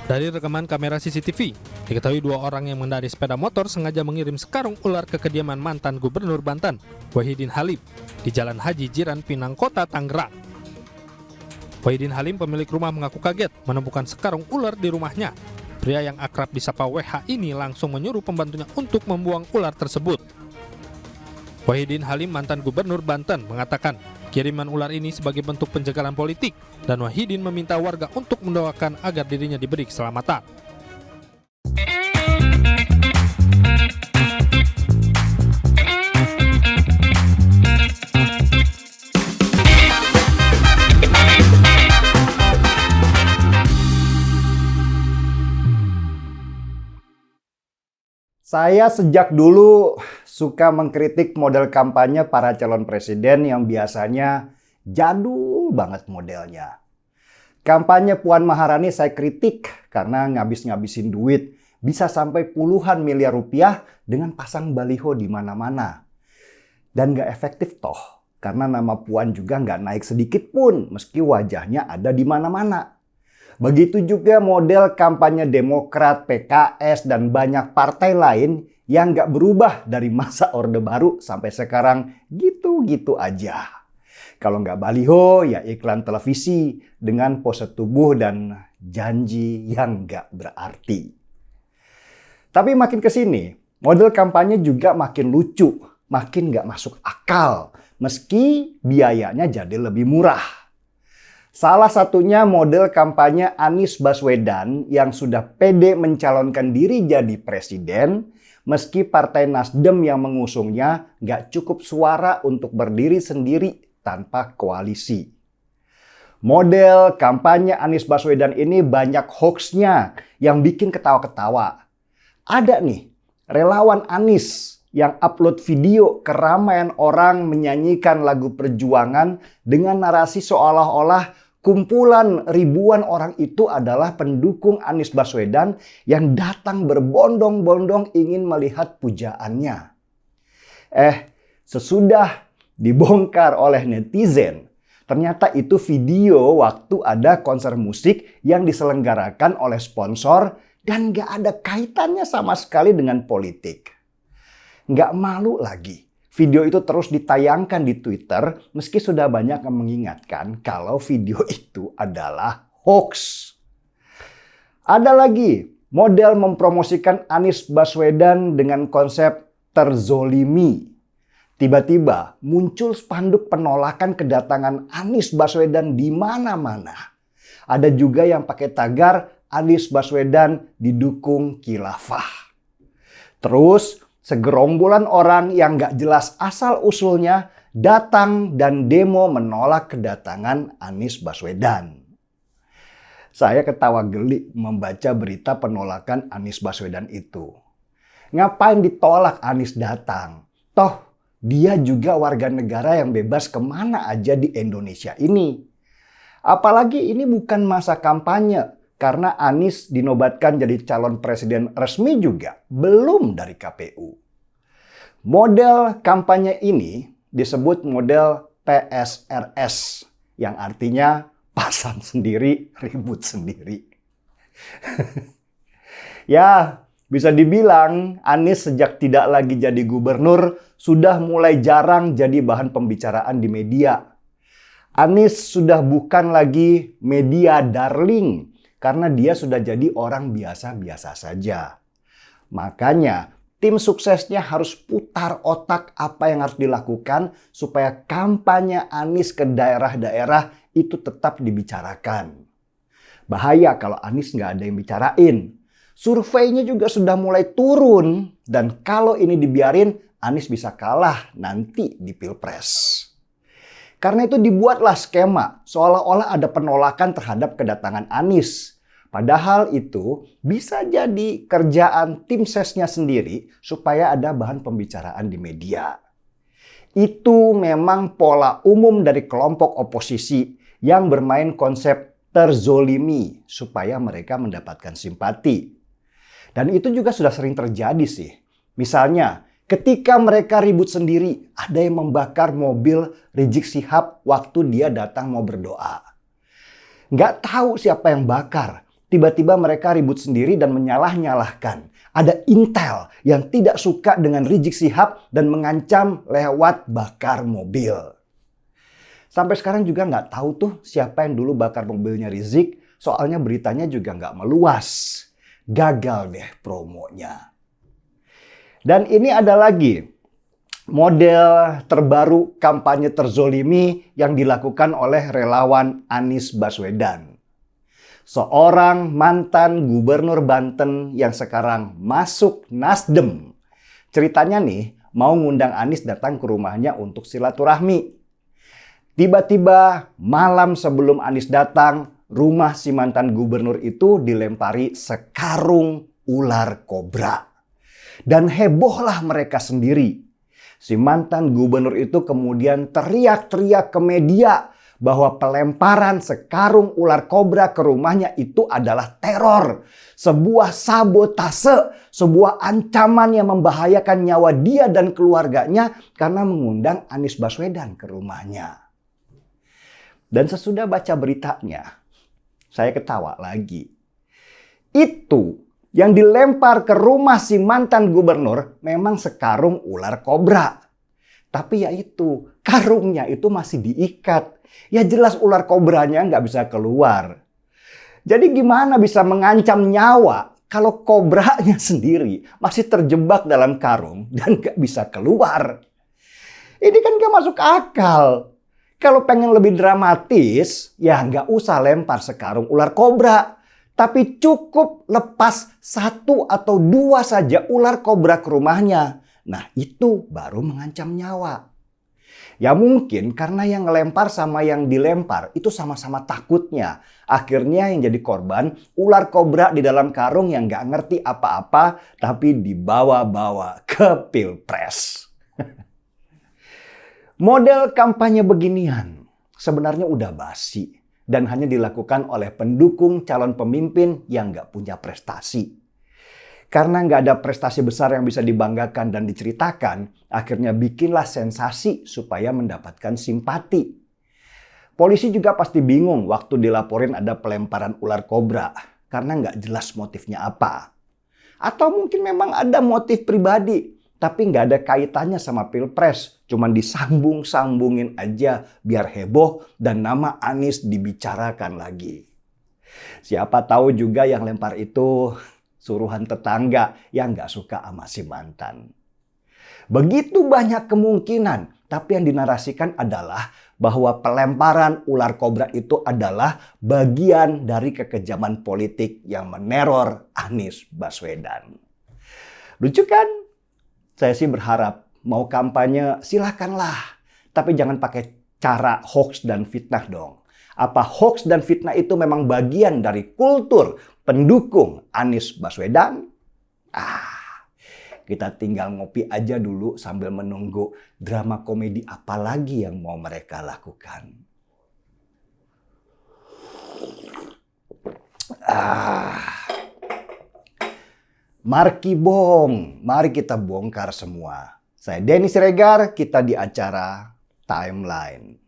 Dari rekaman kamera CCTV, diketahui dua orang yang mengendarai sepeda motor sengaja mengirim sekarung ular ke kediaman mantan Gubernur Banten, Wahidin Halim, di Jalan Haji Jiran Pinang Kota, Tangerang. Wahidin Halim, pemilik rumah, mengaku kaget menemukan sekarung ular di rumahnya. Pria yang akrab disapa WH ini langsung menyuruh pembantunya untuk membuang ular tersebut. Wahidin Halim, mantan Gubernur Banten, mengatakan kiriman ular ini sebagai bentuk penjagalan politik, dan Wahidin meminta warga untuk mendoakan agar dirinya diberi keselamatan. Saya sejak dulu suka mengkritik model kampanye para calon presiden yang biasanya jadul banget modelnya. Kampanye Puan Maharani saya kritik karena ngabis-ngabisin duit, bisa sampai puluhan miliar rupiah dengan pasang baliho di mana-mana. Dan nggak efektif toh, karena nama Puan juga nggak naik sedikit pun meski wajahnya ada di mana-mana. Begitu juga model kampanye Demokrat, PKS, dan banyak partai lain yang nggak berubah dari masa Orde Baru sampai sekarang gitu-gitu aja. Kalau nggak baliho, ya iklan televisi dengan pose tubuh dan janji yang nggak berarti. Tapi makin kesini, model kampanye juga makin lucu, makin nggak masuk akal, meski biayanya jadi lebih murah. Salah satunya model kampanye Anies Baswedan yang sudah pede mencalonkan diri jadi presiden, meski Partai Nasdem yang mengusungnya nggak cukup suara untuk berdiri sendiri tanpa koalisi. Model kampanye Anies Baswedan ini banyak hoaxnya yang bikin ketawa-ketawa. Ada nih, relawan Anies yang upload video keramaian orang menyanyikan lagu perjuangan dengan narasi seolah-olah kumpulan ribuan orang itu adalah pendukung Anies Baswedan yang datang berbondong-bondong ingin melihat pujaannya. Sesudah dibongkar oleh netizen, ternyata itu video waktu ada konser musik yang diselenggarakan oleh sponsor dan gak ada kaitannya sama sekali dengan politik. Gak malu lagi. Video itu terus ditayangkan di Twitter meski sudah banyak yang mengingatkan kalau video itu adalah hoax. Ada lagi model mempromosikan Anies Baswedan dengan konsep terzolimi. Tiba-tiba muncul spanduk penolakan kedatangan Anies Baswedan di mana-mana. Ada juga yang pakai tagar Anies Baswedan didukung khilafah. Terus segerombolan orang yang gak jelas asal-usulnya datang dan demo menolak kedatangan Anies Baswedan. Saya ketawa geli membaca berita penolakan Anies Baswedan itu. Ngapain ditolak Anies datang? Toh, dia juga warga negara yang bebas kemana aja di Indonesia ini. Apalagi ini bukan masa kampanye, karena Anies dinobatkan jadi calon presiden resmi juga belum dari KPU. Model kampanye ini disebut model PSRS, yang artinya pasang sendiri, ribut sendiri. Ya, bisa dibilang Anies sejak tidak lagi jadi gubernur sudah mulai jarang jadi bahan pembicaraan di media. Anies sudah bukan lagi media darling, karena dia sudah jadi orang biasa-biasa saja. Makanya tim suksesnya harus putar otak apa yang harus dilakukan supaya kampanye Anies ke daerah-daerah itu tetap dibicarakan. Bahaya kalau Anies nggak ada yang bicarain. Surveinya juga sudah mulai turun dan kalau ini dibiarin Anies bisa kalah nanti di Pilpres. Karena itu dibuatlah skema seolah-olah ada penolakan terhadap kedatangan Anies. Padahal itu bisa jadi kerjaan tim sesnya sendiri supaya ada bahan pembicaraan di media. Itu memang pola umum dari kelompok oposisi yang bermain konsep terzolimi supaya mereka mendapatkan simpati. Dan itu juga sudah sering terjadi sih. Misalnya, ketika mereka ribut sendiri, ada yang membakar mobil Rizik Syihab waktu dia datang mau berdoa. Nggak tahu siapa yang bakar, tiba-tiba mereka ribut sendiri dan menyalah-nyalahkan. Ada intel yang tidak suka dengan Rizik Syihab dan mengancam lewat bakar mobil. Sampai sekarang juga nggak tahu tuh siapa yang dulu bakar mobilnya Rizik, soalnya beritanya juga nggak meluas. Gagal deh promonya. Dan ini ada lagi model terbaru kampanye terzolimi yang dilakukan oleh relawan Anies Baswedan. Seorang mantan gubernur Banten yang sekarang masuk Nasdem. Ceritanya nih mau ngundang Anies datang ke rumahnya untuk silaturahmi. Tiba-tiba malam sebelum Anies datang, rumah si mantan gubernur itu dilempari sekarung ular kobra. Dan hebohlah mereka sendiri. Si mantan gubernur itu kemudian teriak-teriak ke media bahwa pelemparan sekarung ular kobra ke rumahnya itu adalah teror. Sebuah sabotase, sebuah ancaman yang membahayakan nyawa dia dan keluarganya karena mengundang Anies Baswedan ke rumahnya. Dan sesudah baca beritanya, saya ketawa lagi. Itu yang dilempar ke rumah si mantan gubernur memang sekarung ular kobra. Tapi ya itu, karungnya itu masih diikat. Ya jelas ular kobranya nggak bisa keluar. Jadi gimana bisa mengancam nyawa kalau kobranya sendiri masih terjebak dalam karung dan nggak bisa keluar? Ini kan nggak masuk akal. Kalau pengen lebih dramatis, ya nggak usah lempar sekarung ular kobra. Tapi cukup lepas 1 atau 2 saja ular kobra ke rumahnya. Nah itu baru mengancam nyawa. Ya mungkin karena yang ngelempar sama yang dilempar itu sama-sama takutnya. Akhirnya yang jadi korban ular kobra di dalam karung yang nggak ngerti apa-apa tapi dibawa-bawa ke Pilpres. Model kampanye beginian sebenarnya udah basi. Dan hanya dilakukan oleh pendukung calon pemimpin yang nggak punya prestasi. Karena nggak ada prestasi besar yang bisa dibanggakan dan diceritakan, akhirnya bikinlah sensasi supaya mendapatkan simpati. Polisi juga pasti bingung waktu dilaporin ada pelemparan ular kobra, karena nggak jelas motifnya apa. Atau mungkin memang ada motif pribadi, tapi nggak ada kaitannya sama Pilpres. Cuman disambung-sambungin aja biar heboh dan nama Anies dibicarakan lagi. Siapa tahu juga yang lempar itu suruhan tetangga yang nggak suka sama si mantan. Begitu banyak kemungkinan, tapi yang dinarasikan adalah bahwa pelemparan ular kobra itu adalah bagian dari kekejaman politik yang meneror Anies Baswedan. Lucu kan? Saya sih berharap mau kampanye silakanlah. Tapi jangan pakai cara hoax dan fitnah dong. Apa hoax dan fitnah itu memang bagian dari kultur pendukung Anies Baswedan? Kita tinggal ngopi aja dulu sambil menunggu drama komedi apa lagi yang mau mereka lakukan. Mari kita bongkar semua. Saya Denny Siregar, kita di acara Timeline.